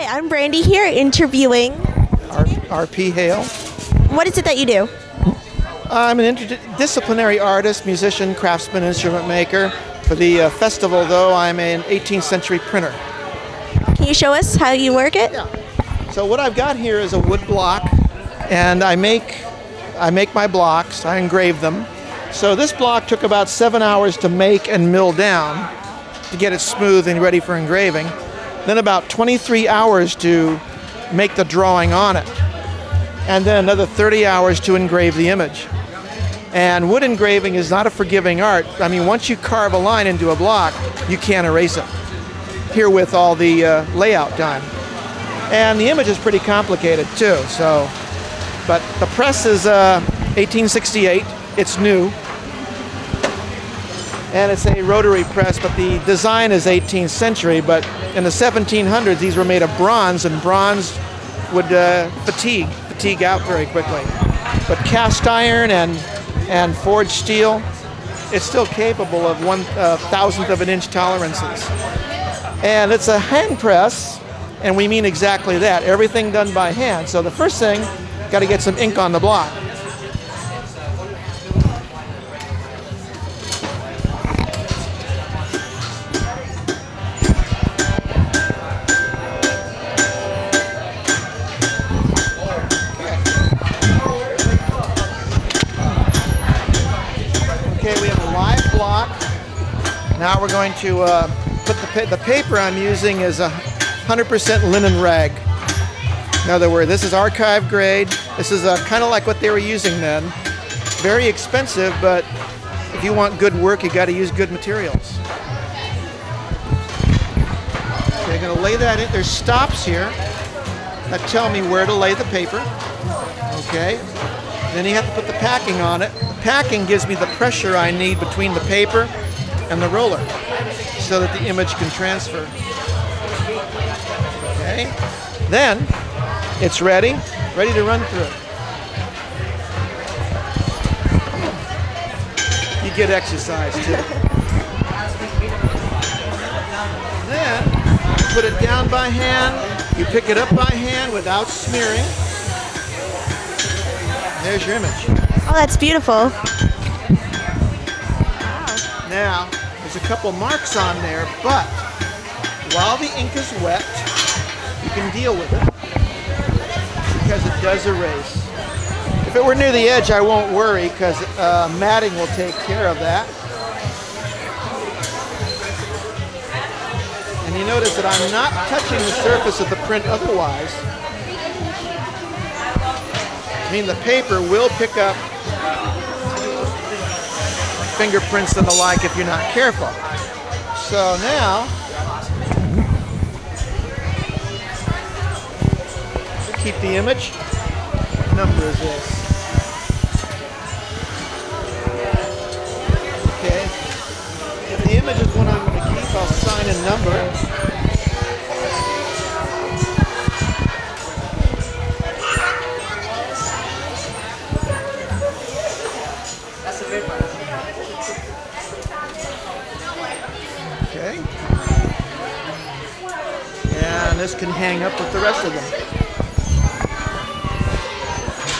Hi, I'm Brandy here interviewing RP Hale. What is it that you do? I'm an interdisciplinary artist, musician, craftsman, instrument maker. For the festival, though, I'm an 18th century printer. Can you show us how you work it? Yeah. So what I've got here is a wood block, and I make my blocks. I engrave them. So this block took about 7 hours to make and mill down to get it smooth and ready for engraving. Then about 23 hours to make the drawing on it. And then another 30 hours to engrave the image. And wood engraving is not a forgiving art. I mean, once you carve a line into a block, you can't erase it. Here with all the layout done. And the image is pretty complicated too, so. But the press is 1868, it's new. And it's a rotary press, but the design is 18th century, but in the 1700s, these were made of bronze, and bronze would fatigue out very quickly. But cast iron and forged steel, it's still capable of 1/1000th of an inch tolerances. And it's a hand press, and we mean exactly that, everything done by hand. So the first thing, got to get some ink on the block. Okay, we have a live block. Now we're going to put the paper I'm using is 100% linen rag. In other words, this is archive grade. This is kind of like what they were using then. Very expensive, but if you want good work, you got to use good materials. Okay, I'm going to lay that in. There's stops here that tell me where to lay the paper. Okay. Then you have to put the packing on it. The packing gives me the pressure I need between the paper and the roller so that the image can transfer. Okay. Then it's ready to run through. You get exercise too. Then you put it down by hand. You pick it up by hand without smearing. There's your image. Oh, that's beautiful. Now, there's a couple marks on there, but while the ink is wet, you can deal with it because it does erase. If it were near the edge, I won't worry because matting will take care of that. And you notice that I'm not touching the surface of the print otherwise. I mean, the paper will pick up fingerprints and the like if you're not careful. So now, keep the image. What number is this? Okay. If the image is one I'm going to keep, I'll sign a number. Okay. And this can hang up with the rest of them.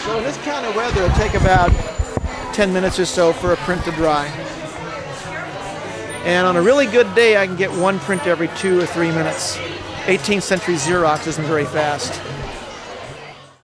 So in this kind of weather, it'll take about 10 minutes or so for a print to dry. And on a really good day, I can get one print every 2 or 3 minutes. 18th century Xerox isn't very fast.